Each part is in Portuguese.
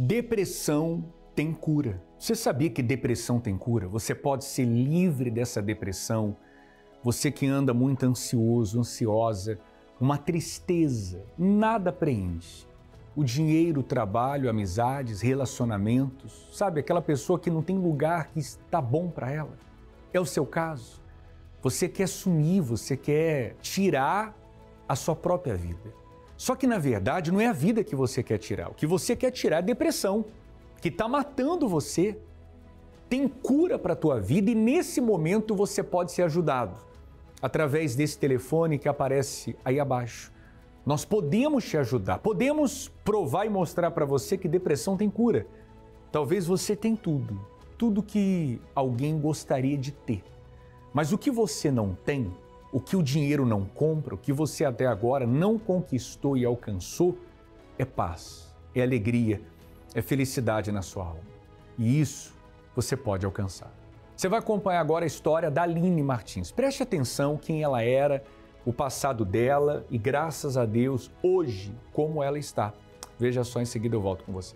Depressão tem cura. Você sabia que depressão tem cura? Você pode ser livre dessa depressão. Você que anda muito ansioso, ansiosa, uma tristeza, nada preenche. O dinheiro, o trabalho, amizades, relacionamentos, sabe? Aquela pessoa que não tem lugar que está bom para ela. É o seu caso? Você quer sumir, você quer tirar a sua própria vida. Só que, na verdade, não é a vida que você quer tirar. O que você quer tirar é a depressão, que está matando você. Tem cura para a tua vida e, nesse momento, você pode ser ajudado através desse telefone que aparece aí abaixo. Nós podemos te ajudar, podemos provar e mostrar para você que depressão tem cura. Talvez você tenha tudo que alguém gostaria de ter. Mas o que você não tem, o que o dinheiro não compra, o que você até agora não conquistou e alcançou, é paz, é alegria, é felicidade na sua alma. E isso você pode alcançar. Você vai acompanhar agora a história da Aline Martins. Preste atenção quem ela era, o passado dela e, graças a Deus, hoje, como ela está. Veja só, em seguida eu volto com você.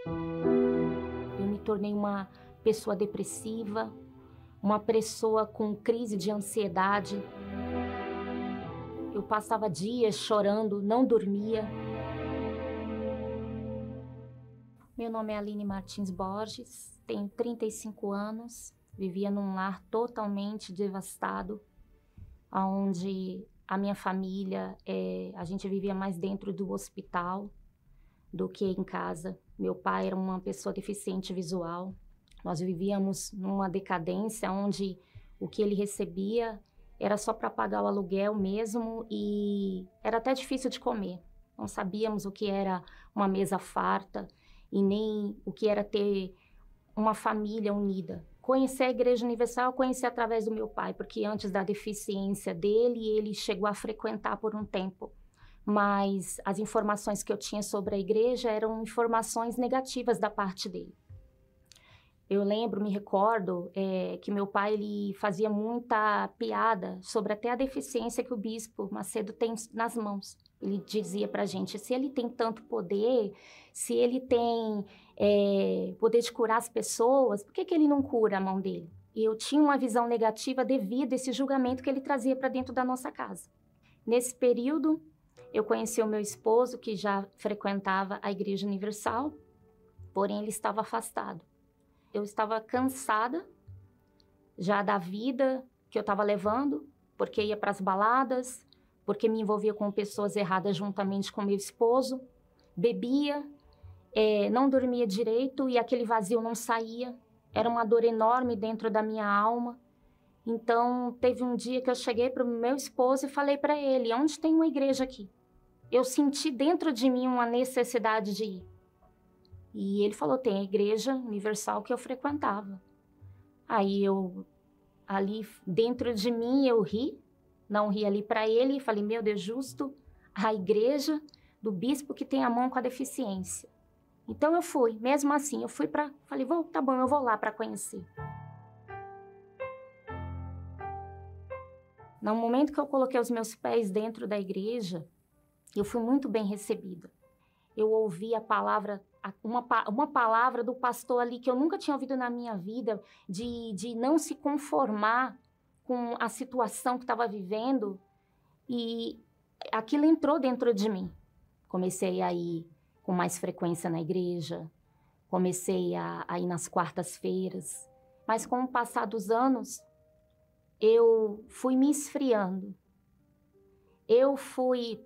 Eu me tornei uma pessoa depressiva, uma pessoa com crise de ansiedade. Eu passava dias chorando, não dormia. Meu nome é Aline Martins Borges, tenho 35 anos, vivia num lar totalmente devastado, onde a minha família, a gente vivia mais dentro do hospital do que em casa. Meu pai era uma pessoa deficiente visual. Nós vivíamos numa decadência onde o que ele recebia era só para pagar o aluguel mesmo e era até difícil de comer. Não sabíamos o que era uma mesa farta e nem o que era ter uma família unida. Conhecer a Igreja Universal eu conheci através do meu pai, porque antes da deficiência dele, ele chegou a frequentar por um tempo. Mas as informações que eu tinha sobre a igreja eram informações negativas da parte dele. Eu me recordo que meu pai ele fazia muita piada sobre até a deficiência que o bispo Macedo tem nas mãos. Ele dizia pra gente, se ele tem tanto poder, se ele tem poder de curar as pessoas, por que ele não cura a mão dele? E eu tinha uma visão negativa devido a esse julgamento que ele trazia para dentro da nossa casa. Nesse período, eu conheci o meu esposo, que já frequentava a Igreja Universal, porém ele estava afastado. Eu estava cansada já da vida que eu estava levando, porque ia para as baladas, porque me envolvia com pessoas erradas juntamente com meu esposo, bebia, não dormia direito e aquele vazio não saía. Era uma dor enorme dentro da minha alma. Então, teve um dia que eu cheguei para o meu esposo e falei para ele, onde tem uma igreja aqui? Eu senti dentro de mim uma necessidade de ir. E ele falou, tem a Igreja Universal que eu frequentava. Aí ali dentro de mim, eu ri, não ri ali para ele, e falei, meu Deus, justo a igreja do bispo que tem a mão com a deficiência. Então eu fui, mesmo assim, falei, tá bom, eu vou lá para conhecer. No momento que eu coloquei os meus pés dentro da igreja, eu fui muito bem recebida. Eu ouvi a palavra, uma palavra do pastor ali que eu nunca tinha ouvido na minha vida, de não se conformar com a situação que estava vivendo, e aquilo entrou dentro de mim. Comecei a ir com mais frequência na igreja, comecei a ir nas quartas-feiras, mas com o passar dos anos, eu fui me esfriando. Eu fui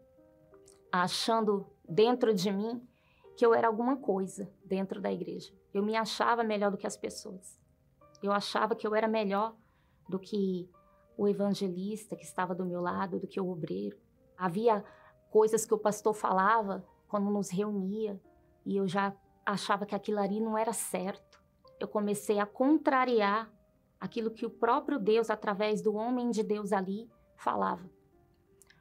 achando dentro de mim que eu era alguma coisa dentro da igreja. Eu me achava melhor do que as pessoas. Eu achava que eu era melhor do que o evangelista que estava do meu lado, do que o obreiro. Havia coisas que o pastor falava quando nos reunia e eu já achava que aquilo ali não era certo. Eu comecei a contrariar aquilo que o próprio Deus, através do homem de Deus ali, falava.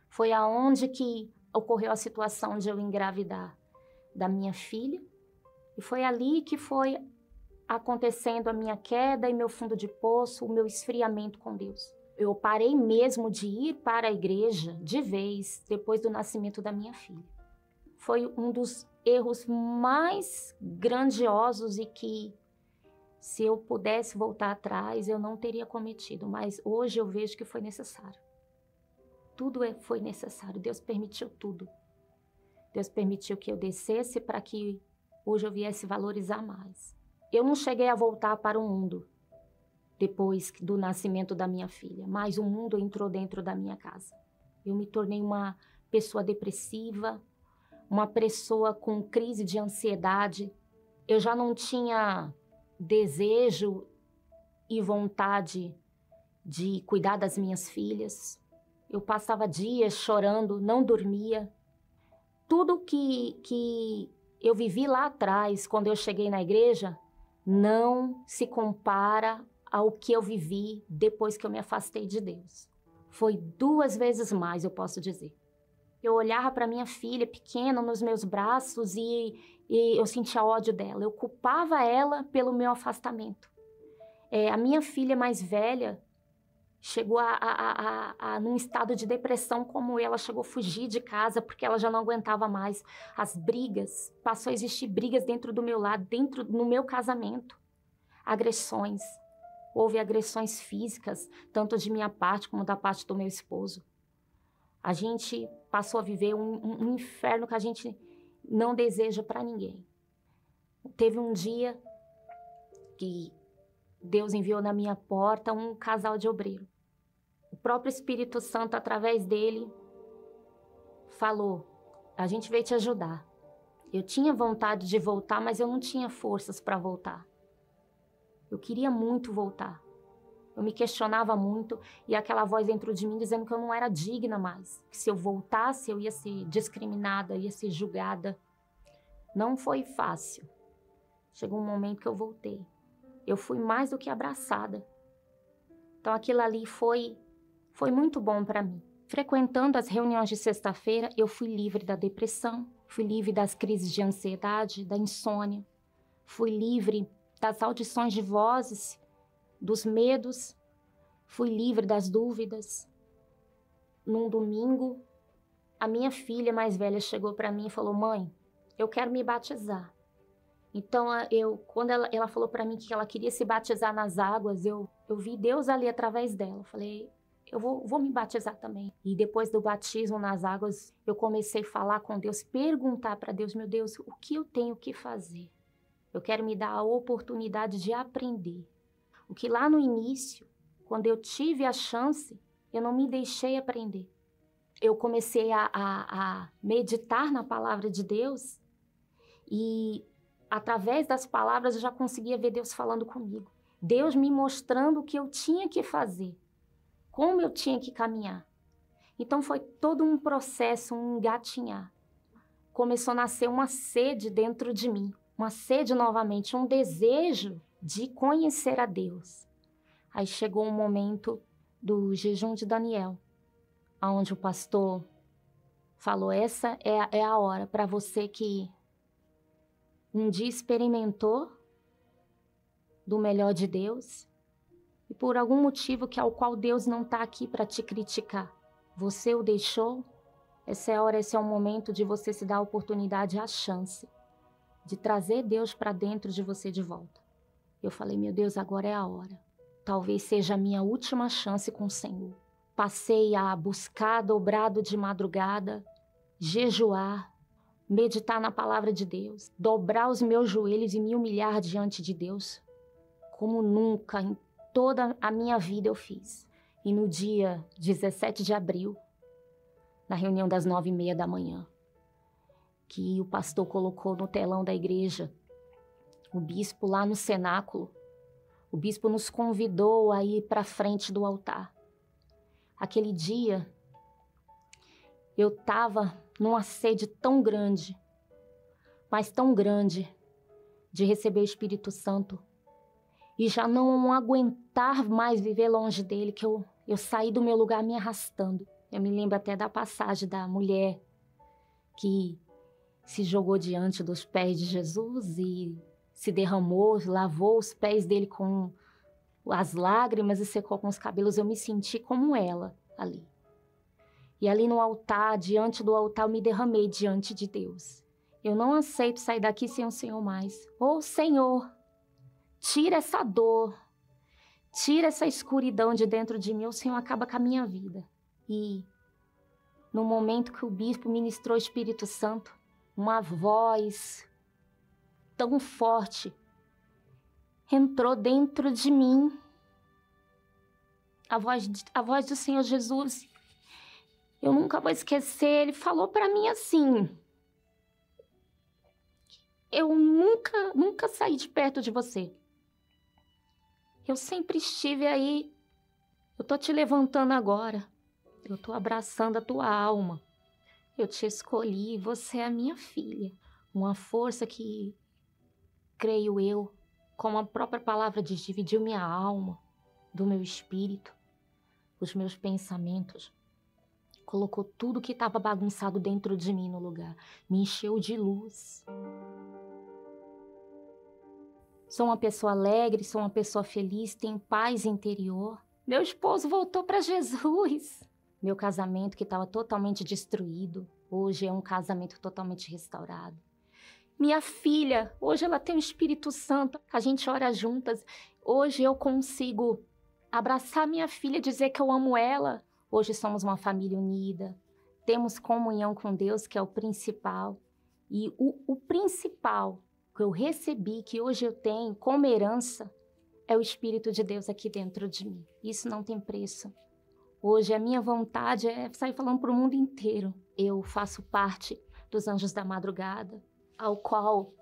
Foi aonde que ocorreu a situação de eu engravidar da minha filha, e foi ali que foi acontecendo a minha queda e meu fundo de poço, o meu esfriamento com Deus. Eu parei mesmo de ir para a igreja de vez depois do nascimento da minha filha. Foi um dos erros mais grandiosos e que, se eu pudesse voltar atrás, eu não teria cometido. Mas hoje eu vejo que foi necessário. Tudo foi necessário. Deus permitiu tudo. Deus permitiu que eu descesse para que hoje eu viesse valorizar mais. Eu não cheguei a voltar para o mundo depois do nascimento da minha filha, mas o mundo entrou dentro da minha casa. Eu me tornei uma pessoa depressiva, uma pessoa com crise de ansiedade. Eu já não tinha desejo e vontade de cuidar das minhas filhas. Eu passava dias chorando, não dormia. Tudo que eu vivi lá atrás, quando eu cheguei na igreja, não se compara ao que eu vivi depois que eu me afastei de Deus. Foi 2 vezes mais, eu posso dizer. Eu olhava para minha filha pequena nos meus braços e eu sentia ódio dela. Eu culpava ela pelo meu afastamento. A minha filha mais velha chegou num estado de depressão como ela chegou a fugir de casa porque ela já não aguentava mais. As brigas, passou a existir brigas dentro do meu lado, no meu casamento. Agressões. Houve agressões físicas, tanto de minha parte como da parte do meu esposo. A gente passou a viver um inferno que a gente não deseja para ninguém. Teve um dia que Deus enviou na minha porta um casal de obreiro. O próprio Espírito Santo, através dele, falou: a gente veio te ajudar. Eu tinha vontade de voltar, mas eu não tinha forças para voltar. Eu queria muito voltar. Eu me questionava muito e aquela voz dentro de mim dizendo que eu não era digna mais. Que se eu voltasse, eu ia ser discriminada, ia ser julgada. Não foi fácil. Chegou um momento que eu voltei. Eu fui mais do que abraçada. Então aquilo ali foi muito bom para mim. Frequentando as reuniões de sexta-feira, eu fui livre da depressão, fui livre das crises de ansiedade, da insônia, fui livre das audições de vozes, dos medos, fui livre das dúvidas. Num domingo, a minha filha mais velha chegou para mim e falou: mãe, eu quero me batizar. Então, quando ela falou para mim que ela queria se batizar nas águas, eu vi Deus ali através dela. Eu falei: eu vou me batizar também. E depois do batismo nas águas, eu comecei a falar com Deus, perguntar para Deus: meu Deus, o que eu tenho que fazer? Eu quero me dar a oportunidade de aprender. O que lá no início, quando eu tive a chance, eu não me deixei aprender. Eu comecei a meditar na palavra de Deus e, através das palavras, eu já conseguia ver Deus falando comigo. Deus me mostrando o que eu tinha que fazer, como eu tinha que caminhar. Então foi todo um processo, um engatinhar. Começou a nascer uma sede dentro de mim, uma sede novamente, um desejo de conhecer a Deus. Aí chegou um momento do jejum de Daniel, onde o pastor falou: essa é a hora para você que um dia experimentou do melhor de Deus e por algum motivo ao qual Deus não está aqui para te criticar, você o deixou. Essa é a hora, esse é o momento de você se dar a oportunidade, a chance de trazer Deus para dentro de você de volta. Eu falei: meu Deus, agora é a hora. Talvez seja a minha última chance com o Senhor. Passei a buscar dobrado de madrugada, jejuar, meditar na palavra de Deus, dobrar os meus joelhos e me humilhar diante de Deus, como nunca em toda a minha vida eu fiz. E no dia 17 de abril, na reunião das 9h30 da manhã, que o pastor colocou no telão da igreja, o bispo lá no cenáculo, o bispo nos convidou a ir para frente do altar. Aquele dia, eu estava numa sede tão grande, mas tão grande, de receber o Espírito Santo, e já não aguentar mais viver longe dele, que eu saí do meu lugar me arrastando. Eu me lembro até da passagem da mulher que se jogou diante dos pés de Jesus e se derramou, lavou os pés dele com as lágrimas e secou com os cabelos. Eu me senti como ela ali. E ali no altar, diante do altar, eu me derramei diante de Deus. Eu não aceito sair daqui sem o Senhor mais. Ô, Senhor, tira essa dor, tira essa escuridão de dentro de mim. O Senhor acaba com a minha vida. E no momento que o bispo ministrou o Espírito Santo, uma voz tão forte entrou dentro de mim. A voz do Senhor Jesus. Eu nunca vou esquecer. Ele falou para mim assim: eu nunca saí de perto de você. Eu sempre estive aí. Eu tô te levantando agora. Eu tô abraçando a tua alma. Eu te escolhi, você é a minha filha. Uma força que, creio eu, como a própria palavra diz, dividiu minha alma do meu espírito, os meus pensamentos. Colocou tudo que estava bagunçado dentro de mim no lugar. Me encheu de luz. Sou uma pessoa alegre, sou uma pessoa feliz, tenho paz interior. Meu esposo voltou para Jesus. Meu casamento, que estava totalmente destruído, hoje é um casamento totalmente restaurado. Minha filha, hoje ela tem o Espírito Santo, a gente ora juntas. Hoje eu consigo abraçar minha filha, dizer que eu amo ela. Hoje somos uma família unida, temos comunhão com Deus, que é o principal. E o principal que eu recebi, que hoje eu tenho como herança, é o Espírito de Deus aqui dentro de mim. Isso não tem preço. Hoje a minha vontade é sair falando para o mundo inteiro. Eu faço parte dos Anjos da Madrugada, ao qual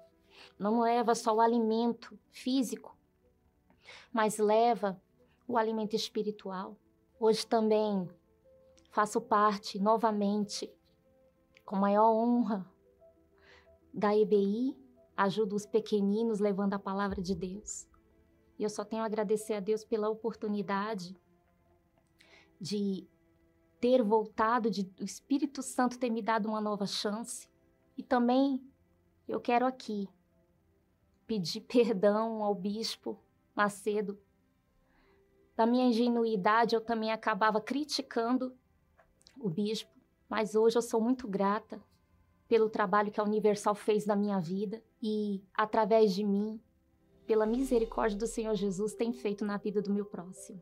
não leva só o alimento físico, mas leva o alimento espiritual. Hoje também faço parte, novamente, com maior honra, da EBI, ajudo os pequeninos levando a palavra de Deus. E eu só tenho a agradecer a Deus pela oportunidade de ter voltado, de o Espírito Santo ter me dado uma nova chance. E também eu quero aqui pedir perdão ao Bispo Macedo. Da minha ingenuidade, eu também acabava criticando o bispo, mas hoje eu sou muito grata pelo trabalho que a Universal fez na minha vida e, através de mim, pela misericórdia do Senhor Jesus, tem feito na vida do meu próximo.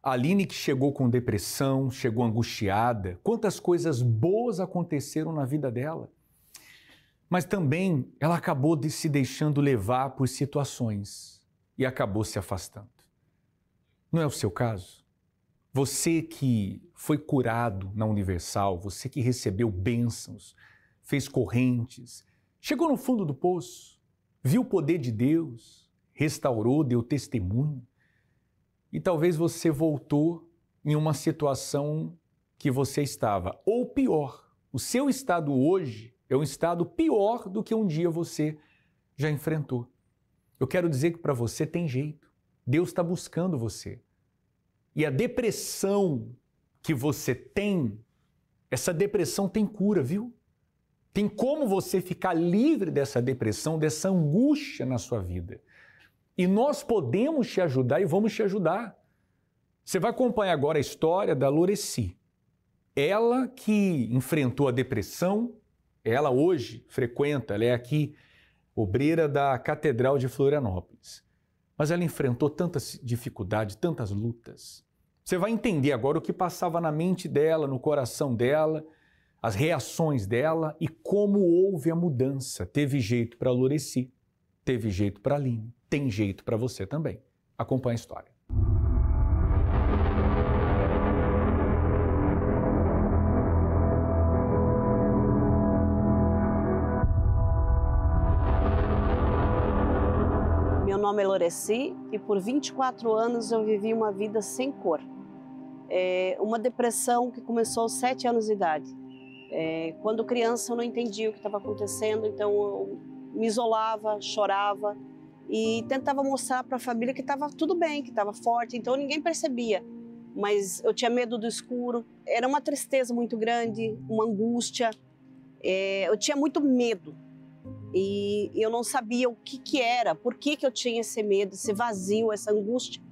A Aline, que chegou com depressão, chegou angustiada, quantas coisas boas aconteceram na vida dela. Mas também ela acabou se deixando levar por situações e acabou se afastando. Não é o seu caso? Você que foi curado na Universal, você que recebeu bênçãos, fez correntes, chegou no fundo do poço, viu o poder de Deus, restaurou, deu testemunho, e talvez você voltou em uma situação que você estava, ou pior. O seu estado hoje é um estado pior do que um dia você já enfrentou. Eu quero dizer que para você tem jeito. Deus está buscando você. E a depressão que você tem, essa depressão tem cura, viu? Tem como você ficar livre dessa depressão, dessa angústia na sua vida. E nós podemos te ajudar e vamos te ajudar. Você vai acompanhar agora a história da Loreci. Ela que enfrentou a depressão, ela hoje frequenta, ela é aqui obreira da Catedral de Florianópolis. Mas ela enfrentou tantas dificuldades, tantas lutas. Você vai entender agora o que passava na mente dela, no coração dela, as reações dela e como houve a mudança. Teve jeito para a Loreci, teve jeito para a Aline, tem jeito para você também. Acompanhe a história. Meu nome é Loreci e por 24 anos eu vivi uma vida sem cor. Uma depressão que começou aos 7 anos de idade. Quando criança eu não entendia o que estava acontecendo, então eu me isolava, chorava e tentava mostrar para a família que estava tudo bem, que estava forte, então ninguém percebia. Mas eu tinha medo do escuro, era uma tristeza muito grande, uma angústia, eu tinha muito medo. E eu não sabia o que era, por que eu tinha esse medo, esse vazio, essa angústia.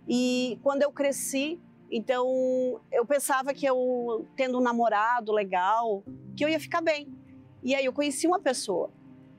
E quando eu cresci, Então, eu pensava que eu, tendo um namorado legal, que eu ia ficar bem. E aí eu conheci uma pessoa.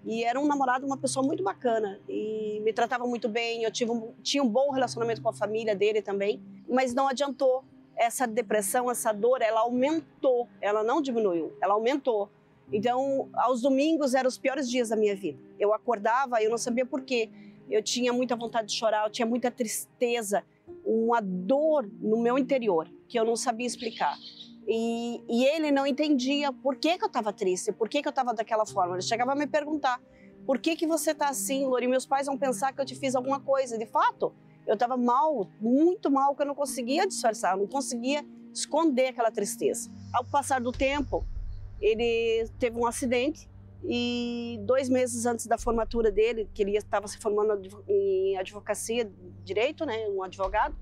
E era um namorado, uma pessoa muito bacana. E me tratava muito bem, eu tinha um bom relacionamento com a família dele também. Mas não adiantou. Essa depressão, essa dor, ela aumentou. Ela não diminuiu, ela aumentou. Então, aos domingos eram os piores dias da minha vida. Eu acordava, eu não sabia por quê. Eu tinha muita vontade de chorar, eu tinha muita tristeza, uma dor no meu interior que eu não sabia explicar. E ele não entendia por que eu estava triste, por que eu estava daquela forma. Ele chegava a me perguntar, por que você está assim, Lori? Meus pais vão pensar que eu te fiz alguma coisa. De fato, eu estava mal, muito mal, que eu não conseguia disfarçar, eu não conseguia esconder aquela tristeza. Ao passar do tempo, ele teve um acidente e 2 meses antes da formatura dele, que ele estava se formando em advocacia, direito, né, um advogado,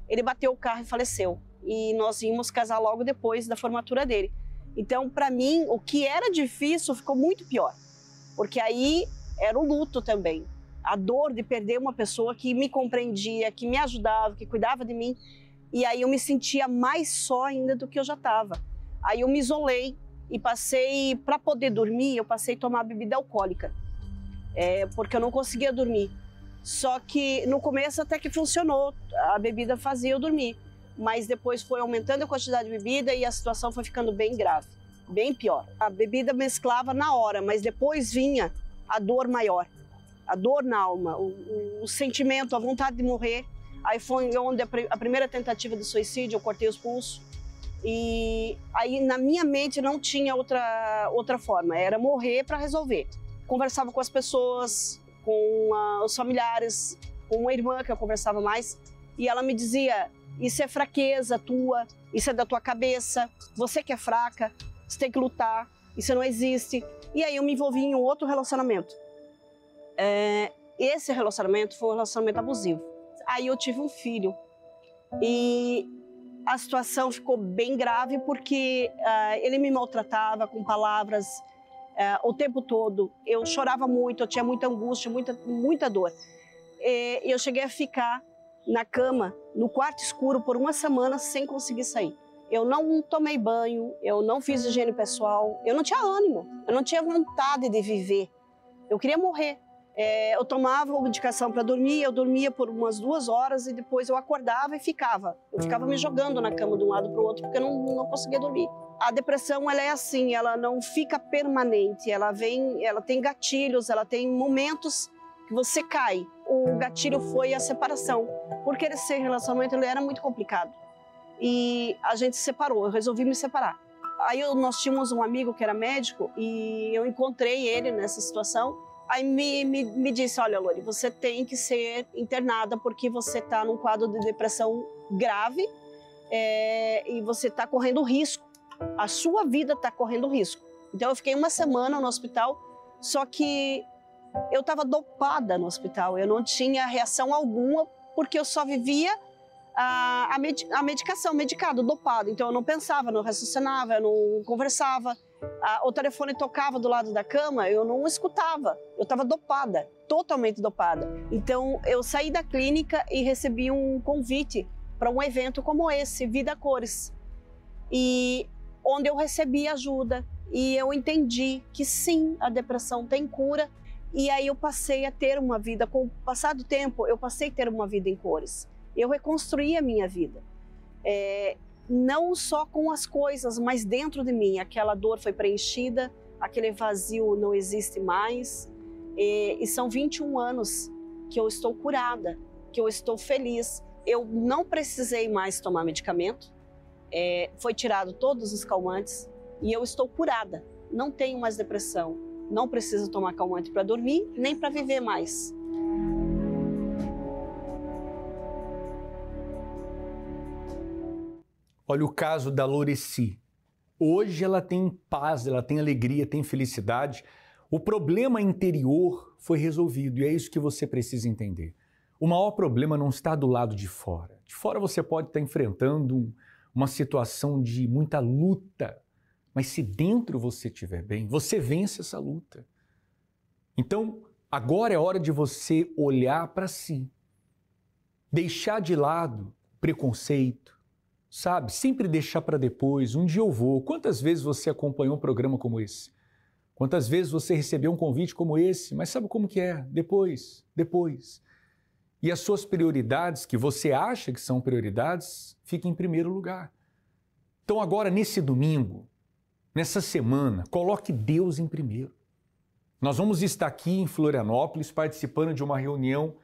ele bateu o carro e faleceu. E nós íamos casar logo depois da formatura dele. Então, para mim, o que era difícil ficou muito pior, porque aí era o luto também. A dor de perder uma pessoa que me compreendia, que me ajudava, que cuidava de mim. E aí eu me sentia mais só ainda do que eu já estava. Aí eu me isolei e passei, para poder dormir, eu passei a tomar bebida alcoólica, porque eu não conseguia dormir. Só que no começo até que funcionou, a bebida fazia eu dormir. Mas depois foi aumentando a quantidade de bebida e a situação foi ficando bem grave, bem pior. A bebida mesclava na hora, mas depois vinha a dor maior, a dor na alma, o sentimento, a vontade de morrer. Aí foi onde a primeira tentativa de suicídio, eu cortei os pulsos. E aí na minha mente não tinha outra forma, era morrer para resolver. Conversava com as pessoas, com os familiares, com uma irmã que eu conversava mais, e ela me dizia, isso é fraqueza tua, isso é da tua cabeça, você que é fraca, você tem que lutar, isso não existe. E aí eu me envolvi em um outro relacionamento. Esse relacionamento foi um relacionamento abusivo. Aí eu tive um filho e a situação ficou bem grave porque ele me maltratava com palavras o tempo todo. Eu chorava muito, eu tinha muita angústia, muita dor. Eu cheguei a ficar na cama, no quarto escuro, por 1 semana sem conseguir sair. Eu não tomei banho, eu não fiz higiene pessoal, eu não tinha ânimo, eu não tinha vontade de viver. Eu queria morrer. Eu tomava medicação para dormir, eu dormia por umas 2 horas e depois eu acordava e ficava. Eu ficava me jogando na cama de um lado para o outro porque eu não conseguia dormir. A depressão, ela é assim, ela não fica permanente, ela tem gatilhos, ela tem momentos que você cai. O gatilho foi a separação, porque esse relacionamento ele era muito complicado. E a gente se separou, eu resolvi me separar. Aí nós tínhamos um amigo que era médico e eu encontrei ele nessa situação. Aí me disse, olha, Lori, você tem que ser internada porque você está num quadro de depressão grave e você está correndo risco. A sua vida está correndo risco. Então eu fiquei 1 semana no hospital, só que eu estava dopada no hospital. Eu não tinha reação alguma porque eu só vivia a medicação, medicado, dopado. Então eu não pensava, não raciocinava, eu não conversava. O telefone tocava do lado da cama, eu não escutava. Eu estava dopada, totalmente dopada. Então eu saí da clínica e recebi um convite para um evento como esse, Vida Cores. E onde eu recebi ajuda e eu entendi que sim, a depressão tem cura. E aí eu passei a ter uma vida, com o passar do tempo, eu passei a ter uma vida em cores. Eu reconstruí a minha vida. Não só com as coisas, mas dentro de mim. Aquela dor foi preenchida, aquele vazio não existe mais. E são 21 anos que eu estou curada, que eu estou feliz. Eu não precisei mais tomar medicamento, foi tirado todos os calmantes e eu estou curada. Não tenho mais depressão, não preciso tomar calmante para dormir, nem para viver mais. Olha o caso da Loreci. Hoje ela tem paz, ela tem alegria, tem felicidade. O problema interior foi resolvido e é isso que você precisa entender. O maior problema não está do lado de fora. De fora você pode estar enfrentando uma situação de muita luta, mas se dentro você estiver bem, você vence essa luta. Então, agora é hora de você olhar para si, deixar de lado preconceito, sabe? Sempre deixar para depois, um dia eu vou. Quantas vezes você acompanhou um programa como esse? Quantas vezes você recebeu um convite como esse? Mas sabe como que é? Depois. E as suas prioridades, que você acha que são prioridades, fiquem em primeiro lugar. Então agora, nesse domingo, nessa semana, coloque Deus em primeiro. Nós vamos estar aqui em Florianópolis participando de uma reunião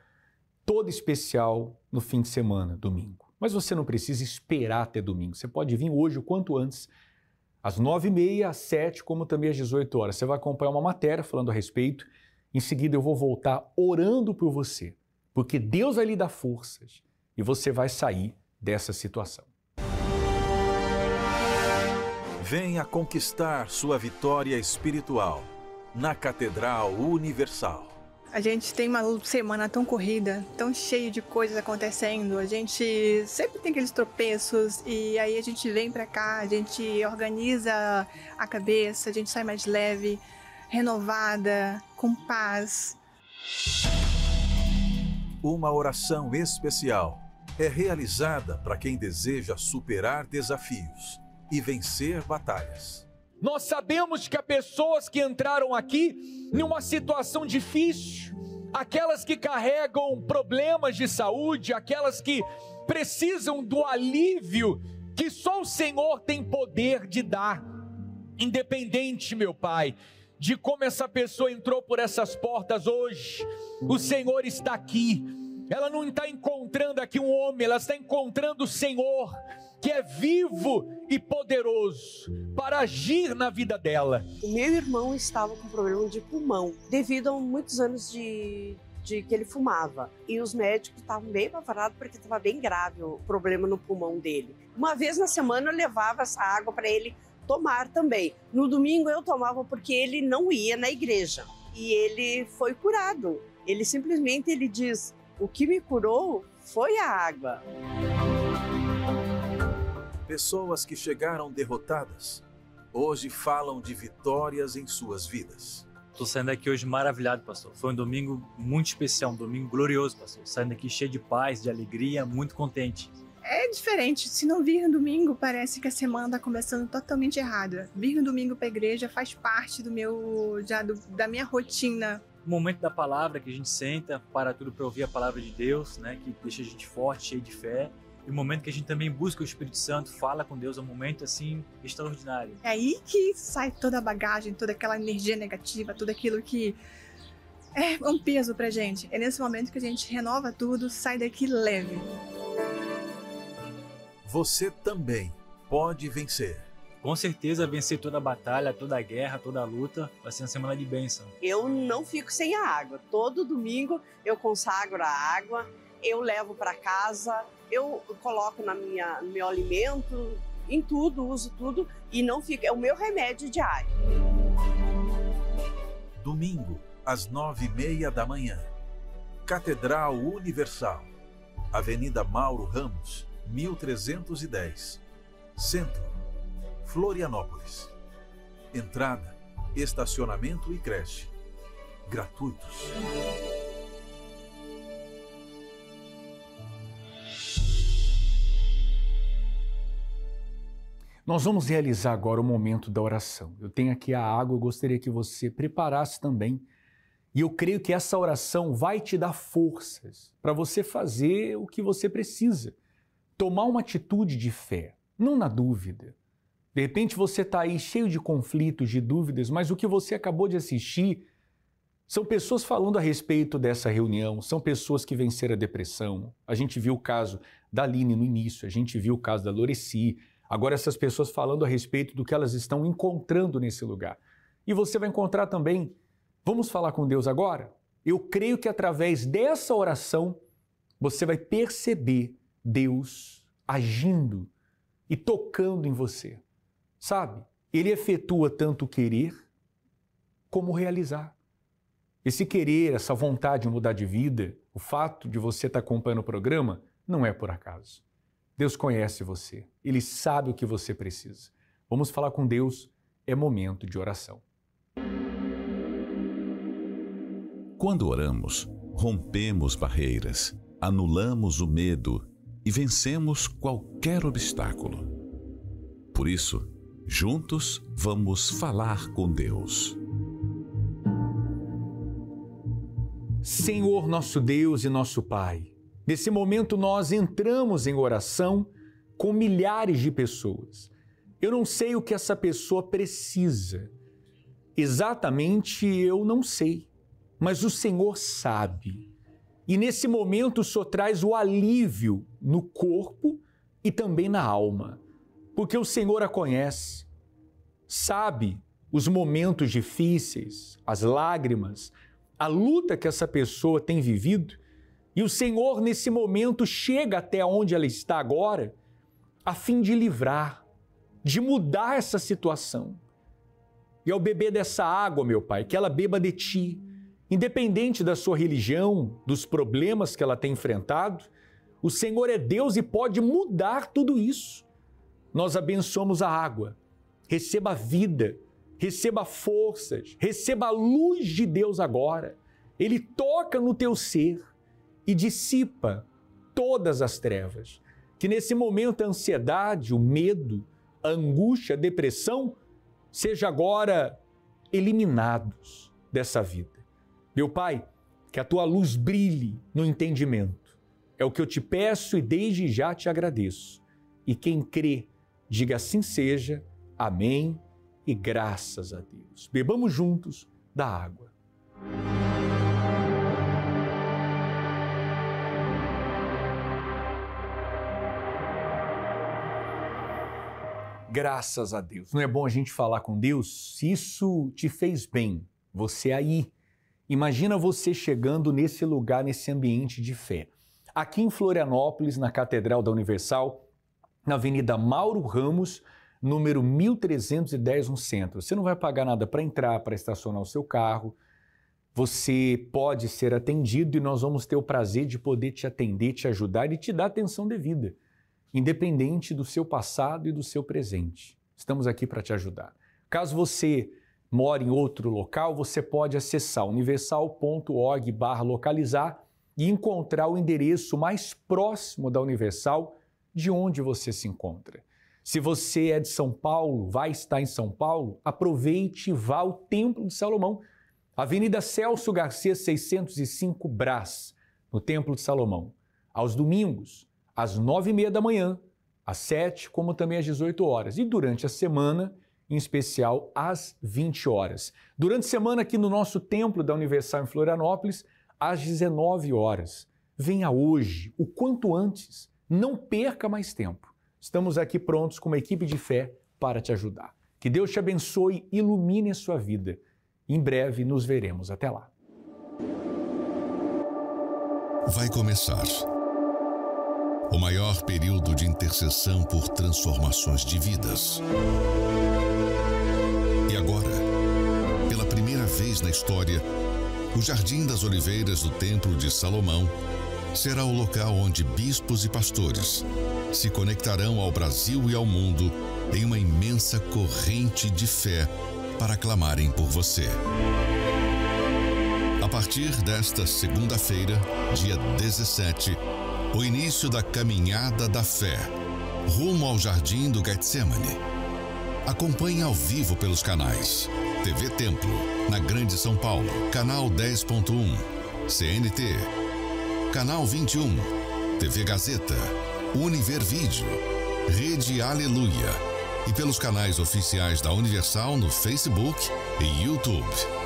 toda especial no fim de semana, domingo. Mas você não precisa esperar até domingo. Você pode vir hoje o quanto antes, às 9h30, às 7h, como também às 18 horas. Você vai acompanhar uma matéria falando a respeito. Em seguida eu vou voltar orando por você, porque Deus vai lhe dar forças e você vai sair dessa situação. Venha conquistar sua vitória espiritual na Catedral Universal. A gente tem uma semana tão corrida, tão cheia de coisas acontecendo. A gente sempre tem aqueles tropeços e aí a gente vem pra cá, a gente organiza a cabeça, a gente sai mais leve, renovada, com paz. Uma oração especial é realizada para quem deseja superar desafios e vencer batalhas. Nós sabemos que há pessoas que entraram aqui numa situação difícil, aquelas que carregam problemas de saúde, aquelas que precisam do alívio que só o Senhor tem poder de dar. Independente, meu Pai, de como essa pessoa entrou por essas portas hoje, o Senhor está aqui. Ela não está encontrando aqui um homem, ela está encontrando o Senhor, que é vivo e poderoso para agir na vida dela. O meu irmão estava com problema de pulmão, devido a muitos anos de que ele fumava. E os médicos estavam bem apavorados porque estava bem grave o problema no pulmão dele. Uma vez na semana eu levava essa água para ele tomar também. No domingo eu tomava porque ele não ia na igreja. E ele foi curado. Ele simplesmente diz, o que me curou foi a água. Pessoas que chegaram derrotadas, hoje falam de vitórias em suas vidas. Estou saindo daqui hoje maravilhado, pastor. Foi um domingo muito especial, um domingo glorioso, pastor. Saindo daqui cheio de paz, de alegria, muito contente. É diferente, se não vir no domingo, parece que a semana está começando totalmente errada. Vir no domingo para a igreja faz parte da minha rotina. O momento da palavra que a gente senta, para tudo para ouvir a palavra de Deus, né, que deixa a gente forte, cheio de fé. E o momento que a gente também busca o Espírito Santo, fala com Deus, é um momento assim extraordinário. É aí que sai toda a bagagem, toda aquela energia negativa, tudo aquilo que é um peso pra gente. É nesse momento que a gente renova tudo, sai daqui leve. Você também pode vencer. Com certeza vencer toda a batalha, toda a guerra, toda a luta, vai ser uma semana de bênção. Eu não fico sem a água. Todo domingo eu consagro a água, eu levo para casa, eu coloco no meu alimento, em tudo, uso tudo e não fica. É o meu remédio diário. Domingo, às 9h30 da manhã. Catedral Universal. Avenida Mauro Ramos, 1310. Centro, Florianópolis. Entrada, estacionamento e creche. Gratuitos. Nós vamos realizar agora o momento da oração. Eu tenho aqui a água, eu gostaria que você preparasse também. E eu creio que essa oração vai te dar forças para você fazer o que você precisa. Tomar uma atitude de fé, não na dúvida. De repente você está aí cheio de conflitos, de dúvidas, mas o que você acabou de assistir são pessoas falando a respeito dessa reunião, são pessoas que venceram a depressão. A gente viu o caso da Aline no início, a gente viu o caso da Loreci. Agora essas pessoas falando a respeito do que elas estão encontrando nesse lugar. E você vai encontrar também, vamos falar com Deus agora? Eu creio que através dessa oração você vai perceber Deus agindo e tocando em você. Sabe? Ele efetua tanto o querer como o realizar. Esse querer, essa vontade de mudar de vida, o fato de você estar acompanhando o programa, não é por acaso. Deus conhece você, Ele sabe o que você precisa. Vamos falar com Deus, é momento de oração. Quando oramos, rompemos barreiras, anulamos o medo e e vencemos qualquer obstáculo. Por isso, juntos vamos falar com Deus. Senhor nosso Deus e nosso Pai, nesse momento nós entramos em oração com milhares de pessoas. Eu não sei o que essa pessoa precisa. Exatamente eu não sei, mas o Senhor sabe. E nesse momento o Senhor traz o alívio no corpo e também na alma, porque o Senhor a conhece, sabe os momentos difíceis, as lágrimas, a luta que essa pessoa tem vivido, e o Senhor nesse momento chega até onde ela está agora, a fim de livrar, de mudar essa situação. E ao beber dessa água, meu Pai, que ela beba de Ti, independente da sua religião, dos problemas que ela tem enfrentado, o Senhor é Deus e pode mudar tudo isso. Nós abençoamos a água, receba a vida, receba forças, receba a luz de Deus agora. Ele toca no teu ser e dissipa todas as trevas. Que nesse momento a ansiedade, o medo, a angústia, a depressão, seja agora eliminados dessa vida. Meu Pai, que a Tua luz brilhe no entendimento. É o que eu te peço e desde já te agradeço. E quem crê, diga assim seja. Amém e graças a Deus. Bebamos juntos da água. Graças a Deus. Não é bom a gente falar com Deus? Se isso te fez bem, você aí. Imagina você chegando nesse lugar, nesse ambiente de fé. Aqui em Florianópolis, na Catedral da Universal, na Avenida Mauro Ramos, número 1310, no centro. Você não vai pagar nada para entrar, para estacionar o seu carro. Você pode ser atendido e nós vamos ter o prazer de poder te atender, te ajudar e te dar atenção devida, independente do seu passado e do seu presente. Estamos aqui para te ajudar. Caso você mora em outro local, você pode acessar universal.org/localizar e encontrar o endereço mais próximo da Universal de onde você se encontra. Se você é de São Paulo, vai estar em São Paulo, aproveite e vá ao Templo de Salomão, Avenida Celso Garcia 605 Brás, no Templo de Salomão, aos domingos, às 9h30 da manhã, às 7h, como também às 18 horas. E durante a semana, em especial, às 20 horas. Durante a semana, aqui no nosso Templo da Universal em Florianópolis, às 19 horas. Venha hoje, o quanto antes. Não perca mais tempo. Estamos aqui prontos com uma equipe de fé para te ajudar. Que Deus te abençoe e ilumine a sua vida. Em breve nos veremos. Até lá. Vai começar o maior período de intercessão por transformações de vidas. E agora, pela primeira vez na história, o Jardim das Oliveiras do Templo de Salomão será o local onde bispos e pastores se conectarão ao Brasil e ao mundo em uma imensa corrente de fé para clamarem por você. A partir desta segunda-feira, dia 17, o início da caminhada da fé, rumo ao Jardim do Getsemane. Acompanhe ao vivo pelos canais TV Templo, na Grande São Paulo, canal 10.1, CNT, canal 21, TV Gazeta, Univer Vídeo, Rede Aleluia e pelos canais oficiais da Universal no Facebook e YouTube.